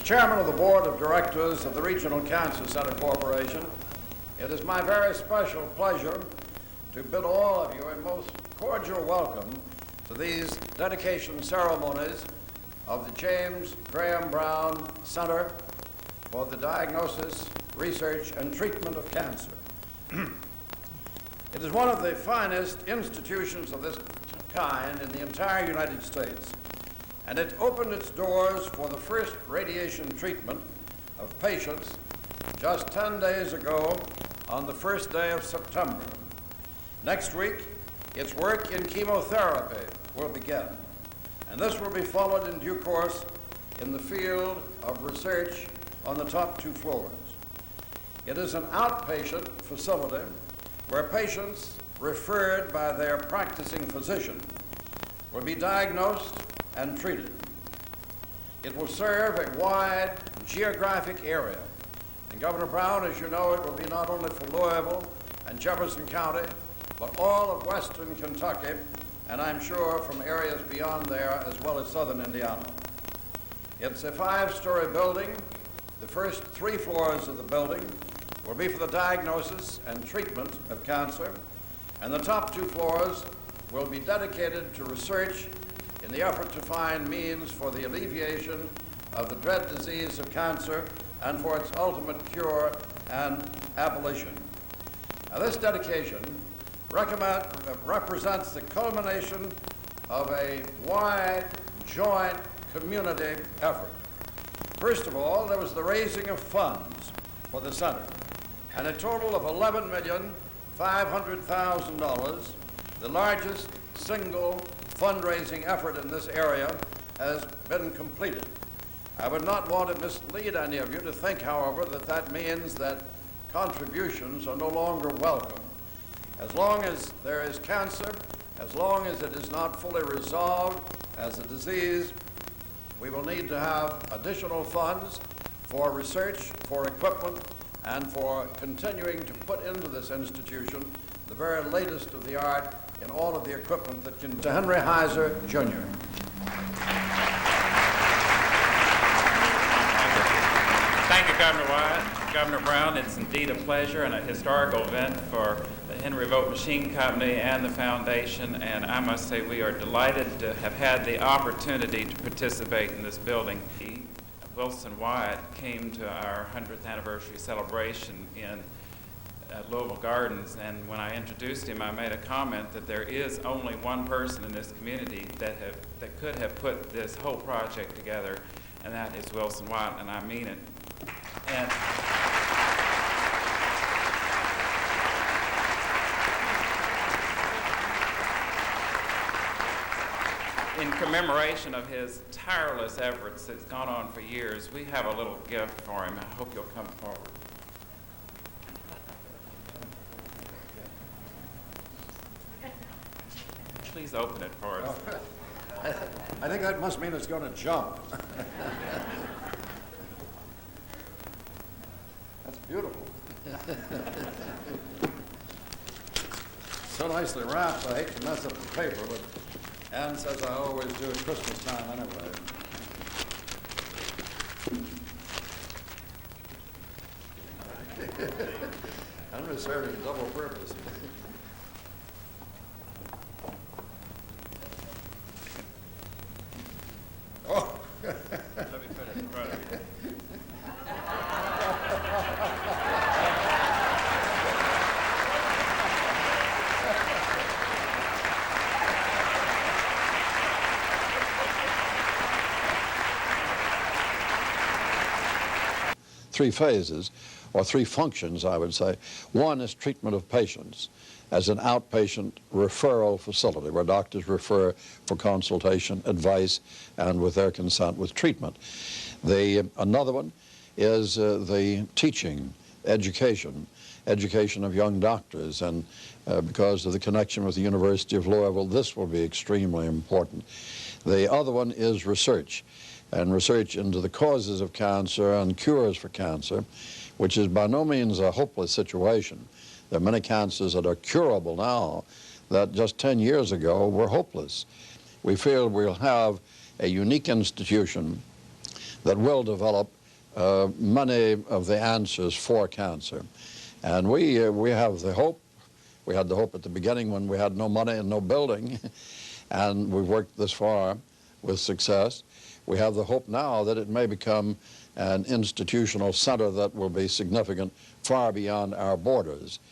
Chairman of the Board of Directors of the Regional Cancer Center Corporation, it is my very special pleasure to bid all of you a most cordial welcome to these dedication ceremonies of the James Graham Brown Center for the Diagnosis, Research, and Treatment of Cancer. It is one of the finest institutions of this kind in the entire United States, and it opened its doors for the first radiation treatment of patients just 10 days ago on the first day of September. Next week, its work in chemotherapy will begin, and this will be followed in due course in the field of research on the top 2 floors. It is an outpatient facility where patients referred by their practicing physician will be diagnosed and treated. It will serve a wide geographic area. And Governor Brown, as you know, it will be not only for Louisville and Jefferson County, but all of western Kentucky, and I'm sure from areas beyond there as well as southern Indiana. It's a 5-story building. The first 3 floors of the building will be for the diagnosis and treatment of cancer, and the top 2 floors will be dedicated to research in the effort to find means for the alleviation of the dread disease of cancer and for its ultimate cure and abolition. Now, this dedication represents the culmination of a wide, joint community effort. First of all, there was the raising of funds for the center, and a total of $11,500,000, the largest single fundraising effort in this area, has been completed. I would not want to mislead any of you to think, however, that that means that contributions are no longer welcome. As long as there is cancer, as long as it is not fully resolved as a disease, we will need to have additional funds for research, for equipment, and for continuing to put into this institution the very latest of the art in all of the equipment that can. To Henry Heiser, Jr. Thank you, Governor Wyatt. Governor Brown, it's indeed a pleasure and a historical event for the Henry Vote Machine Company and the Foundation, and I must say we are delighted to have had the opportunity to participate in this building. Wilson Wyatt came to our 100th anniversary celebration in Louisville Gardens, and when I introduced him, I made a comment that there is only one person in this community that could have put this whole project together, and that is Wilson Wyatt, and I mean it. And in commemoration of his tireless efforts that's gone on for years, we have a little gift for him. I hope you'll come forward. Please open it for us. Oh, I think that must mean it's going to jump. That's beautiful. So nicely wrapped, I hate to mess up the paper, but Ann says I always do at Christmas time anyway. Henry served a double purpose. Oh. Let me put it in front of you. Three phases, or 3 functions, I would say. One is treatment of patients as an outpatient referral facility where doctors refer for consultation, advice, and with their consent with treatment. Another one is the teaching, education of young doctors, and because of the connection with the University of Louisville, this will be extremely important. The other one is research, and research into the causes of cancer and cures for cancer, which is by no means a hopeless situation. There are many cancers that are curable now that just 10 years ago were hopeless. We feel we'll have a unique institution that will develop many of the answers for cancer. And we have the hope. We had the hope at the beginning when we had no money and no building, and we've worked this far with success. We have the hope now that it may become an institutional center that will be significant far beyond our borders.